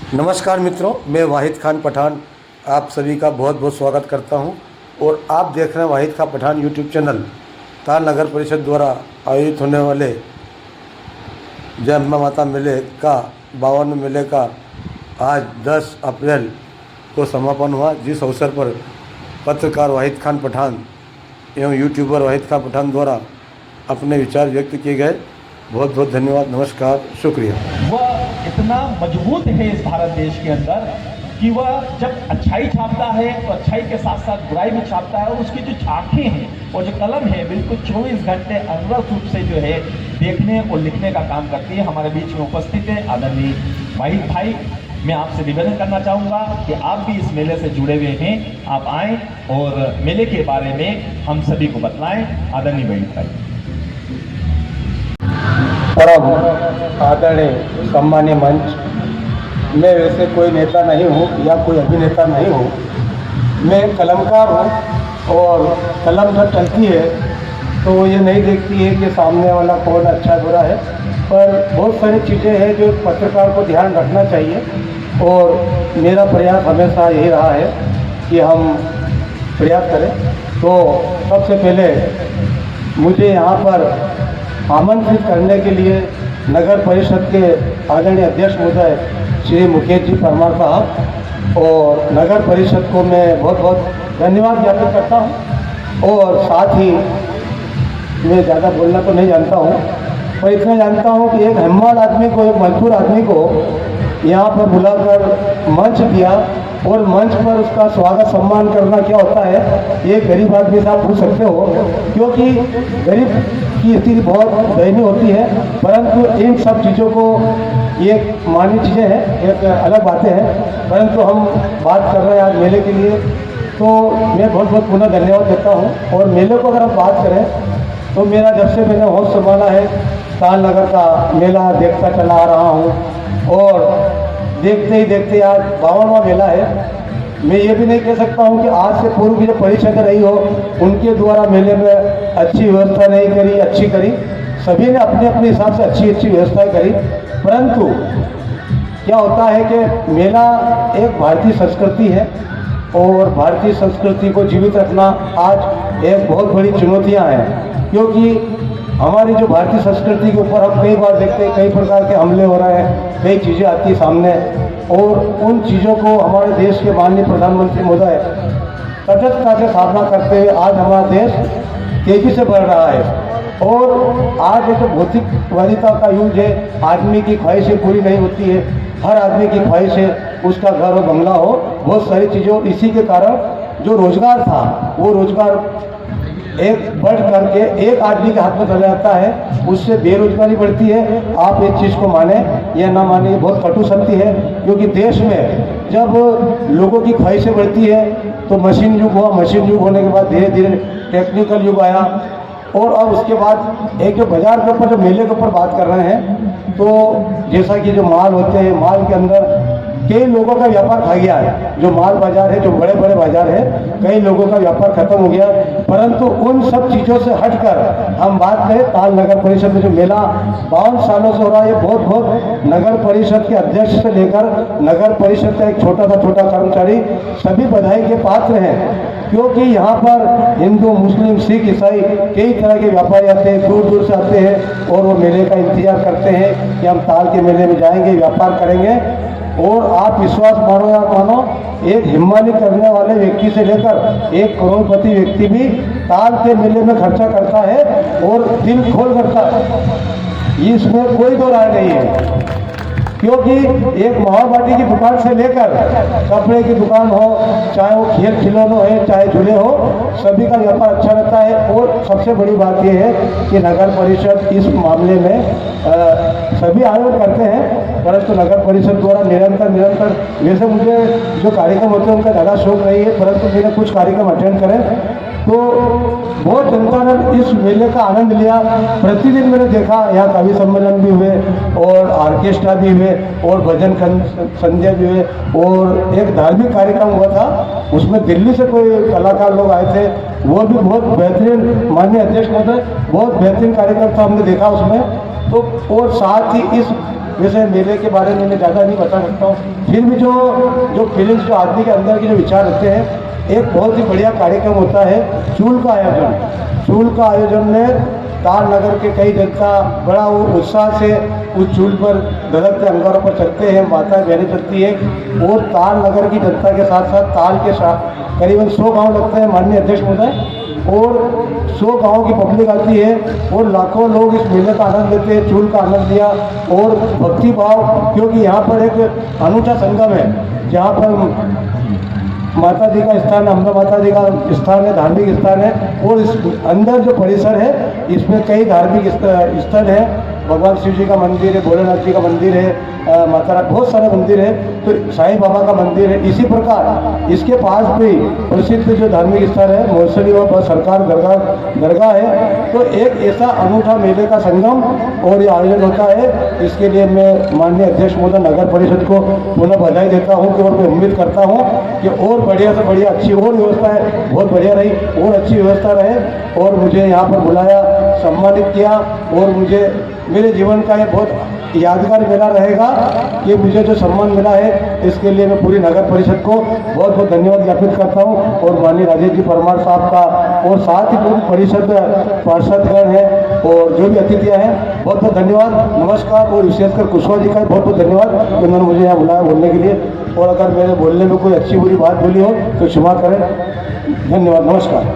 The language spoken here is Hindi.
नमस्कार मित्रों, मैं वाहिद खान पठान आप सभी का बहुत बहुत स्वागत करता हूं और आप देख रहे हैं वाहिद खान पठान यूट्यूब चैनल। ताल नगर परिषद द्वारा आयोजित होने वाले जय अम्बा माता मेले का 52वें मेले का आज 10 अप्रैल को समापन हुआ, जिस अवसर पर पत्रकार वाहिद खान पठान एवं यूट्यूबर वाहिद खान पठान द्वारा अपने विचार व्यक्त किए गए। बहुत बहुत धन्यवाद, नमस्कार, शुक्रिया। वह इतना मजबूत है इस भारत देश के अंदर कि वह जब अच्छाई छापता है तो अच्छाई के साथ साथ बुराई भी छापता है, और उसकी जो आंखें हैं और जो कलम है बिल्कुल 24 घंटे अनवरत रूप से जो है देखने और लिखने का काम करती है। हमारे बीच में उपस्थित है आदरणीय वाहिद भाई। मैं आपसे निवेदन करना चाहूँगा कि आप भी इस मेले से जुड़े हुए हैं, आप आएँ और मेले के बारे में हम सभी को बतलाएँ। आदरणीय वाहिद भाई। परम आदरणीय सम्मानीय मंच, मैं वैसे कोई नेता नहीं हूँ या कोई अभिनेता नहीं हूँ, मैं कलमकार हूँ और कलम जब चलती है तो वो ये नहीं देखती है कि सामने वाला कौन अच्छा बुरा है, पर बहुत सारी चीज़ें हैं जो पत्रकार को ध्यान रखना चाहिए। और मेरा प्रयास हमेशा यही रहा है कि हम प्रयास करें। तो सबसे पहले मुझे यहाँ पर आमंत्रित करने के लिए नगर परिषद के आदरणीय अध्यक्ष महोदय श्री मुकेश जी परमार साहब और नगर परिषद को मैं बहुत बहुत धन्यवाद ज्ञापित करता हूँ। और साथ ही मैं ज़्यादा बोलना तो नहीं जानता हूँ, पर इतना जानता हूँ कि एक हिम्मत आदमी को, एक मजबूर आदमी को यहाँ पर बुलाकर मंच दिया और मंच पर उसका स्वागत सम्मान करना क्या होता है, ये गरीब आदमी से आप पूछ सकते हो, क्योंकि गरीब की स्थिति बहुत दयनीय होती है। परंतु इन सब चीज़ों को ये मान्य चीज़ें हैं, एक अलग बातें हैं, परंतु हम बात कर रहे हैं आज मेले के लिए, तो मैं बहुत बहुत पुनः धन्यवाद देता हूँ। और मेले को अगर हम बात करें तो मेरा जब से मैंने होश संभाला है ताल नगर का मेला देखता चला आ रहा हूँ और देखते ही देखते आज 52वां मेला है। मैं ये भी नहीं कह सकता हूँ कि आज से पूर्व की जो परिषद रही हो उनके द्वारा मेले में अच्छी व्यवस्था नहीं करी, अच्छी करी, सभी ने अपने अपने हिसाब से अच्छी अच्छी व्यवस्थाएं करी। परंतु क्या होता है कि मेला एक भारतीय संस्कृति है और भारतीय संस्कृति को जीवित रखना आज एक बहुत बड़ी चुनौतियाँ हैं, क्योंकि हमारी जो भारतीय संस्कृति के ऊपर हम कई बार देखते हैं कई प्रकार के हमले हो रहे हैं, कई चीज़ें आती हैं सामने, और उन चीज़ों को हमारे देश के माननीय प्रधानमंत्री महोदय तटस्थता से सामना करते हुए आज हमारा देश तेजी से बढ़ रहा है। और आज एक भौतिकवादिता का युग है, आदमी की ख्वाहिशें पूरी नहीं होती है, हर आदमी की ख्वाहिश है उसका घर हो, बंगला हो, बहुत सारी चीज़ें। और इसी के कारण जो रोजगार था वो रोजगार एक बढ़ करके एक आदमी के हाथ में चला जाता है, उससे बेरोजगारी बढ़ती है। आप एक चीज़ को माने या ना माने, बहुत कटु सत्य है, क्योंकि देश में जब लोगों की ख्वाहिशें बढ़ती है तो मशीन युग हुआ, मशीन युग होने के बाद धीरे धीरे टेक्निकल युग आया, और अब उसके बाद एक जो बाजार के ऊपर, जो मेले के ऊपर बात कर रहे हैं, तो जैसा कि जो माल होते हैं, माल के अंदर कई लोगों का व्यापार खा गया है। जो माल बाजार है, जो बड़े बड़े बाजार है, कई लोगों का व्यापार खत्म हो गया। परंतु उन सब चीज़ों से हटकर हम बात करें ताल नगर परिषद में जो मेला 52 सालों से हो रहा है, बहुत बहुत नगर परिषद के अध्यक्ष से लेकर नगर परिषद का एक छोटा कर्मचारी सभी बधाई के पात्र हैं, क्योंकि यहाँ पर हिंदू, मुस्लिम, सिख, ईसाई कई तरह के व्यापारी आते हैं, दूर दूर से आते हैं और वो मेले का इंतजार करते हैं कि हम ताल के मेले में जाएंगे, व्यापार करेंगे। और आप विश्वास मानो या मानो, एक हिम्मत करने वाले व्यक्ति से लेकर एक करोड़पति व्यक्ति भी ताल के मेले में खर्चा करता है और दिल खोल करता है, इसमें कोई दो राय नहीं है। क्योंकि एक महाबाटी की दुकान से लेकर कपड़े की दुकान हो, चाहे वो खेल खिलौने हो, चाहे झूले हो, सभी का व्यापार अच्छा रहता है। और सबसे बड़ी बात यह है कि नगर परिषद इस मामले में सभी आयोजन करते हैं, परंतु नगर परिषद द्वारा निरंतर वैसे मुझे जो कार्यक्रम होते हैं उनका ज़्यादा शौक नहीं है, परंतु मैंने कुछ कार्यक्रम अटेंड करें तो बहुत जनता ने इस मेले का आनंद लिया। प्रतिदिन मैंने देखा यहाँ कवि सम्मेलन भी हुए और ऑर्केस्ट्रा भी हुए और भजन संध्या भी हुए और एक धार्मिक कार्यक्रम हुआ था, उसमें दिल्ली से कोई कलाकार लोग आए थे, वो भी बहुत बेहतरीन, माननीय अध्यक्ष महोदय, बहुत बेहतरीन कार्यक्रम था, हमने देखा उसमें। तो और साथ ही इस वैसे मेले के बारे में मैं ज़्यादा नहीं बता सकता हूँ। फिर भी जो फीलिंग्स जो आदमी के अंदर के जो विचार रहते हैं, एक बहुत ही बढ़िया कार्यक्रम होता है चूल का आयोजन। चूल का आयोजन में ताल नगर के कई जनता बड़ा उत्साह से उस चूल पर गलत के अंगारों पर चलते हैं, माता बहनें चलती है। और ताल नगर की जनता के साथ साथ ताल के साथ करीबन 100 गांव लगते हैं माननीय अध्यक्ष महोदय, और 100 गाँव की पब्लिक आती है और लाखों लोग इस मेले का आनंद लेते हैं, चूल का आनंद लिया। और भक्ति भाव, क्योंकि यहाँ पर एक अनूठा संगम है जहाँ पर माता जी का स्थान, अम्बा माता जी का स्थान है, धार्मिक स्थान है। और इस अंदर जो परिसर है इसमें कई धार्मिक स्थल है, भगवान शिव जी का मंदिर है, भोलेनाथ जी का मंदिर है, माता बहुत सारे मंदिर है, तो साईं बाबा का मंदिर है। इसी प्रकार इसके पास भी प्रसिद्ध जो धार्मिक स्थल है महोत्सवी व सरकार दरगाह है। तो एक ऐसा अनूठा मेले का संगम और ये आयोजन होता है, इसके लिए मैं माननीय अध्यक्ष महोदय नगर परिषद को पुनः बधाई देता हूँ कि, और मैं उम्मीद करता हूँ कि और बढ़िया से बढ़िया अच्छी और व्यवस्था है, बहुत बढ़िया रही और अच्छी व्यवस्था रहे। और मुझे यहाँ पर बुलाया, सम्मानित किया, और मुझे मेरे जीवन का ये बहुत यादगार मेला रहेगा कि मुझे जो सम्मान मिला है, इसके लिए मैं पूरी नगर परिषद को बहुत बहुत धन्यवाद ज्ञापित करता हूँ। और माननीय राजेश जी परमार साहब का, और साथ ही पूरी परिषद पार्षदगण है और जो भी अतिथियाँ हैं, बहुत बहुत धन्यवाद, नमस्कार। और विशेषकर कुशवाहा जी का बहुत बहुत धन्यवाद कि उन्होंने मुझे यहाँ बुलाया बोलने के लिए। और अगर मेरे बोलने में कोई अच्छी बुरी बात बोली हो तो क्षमा करें। धन्यवाद, नमस्कार।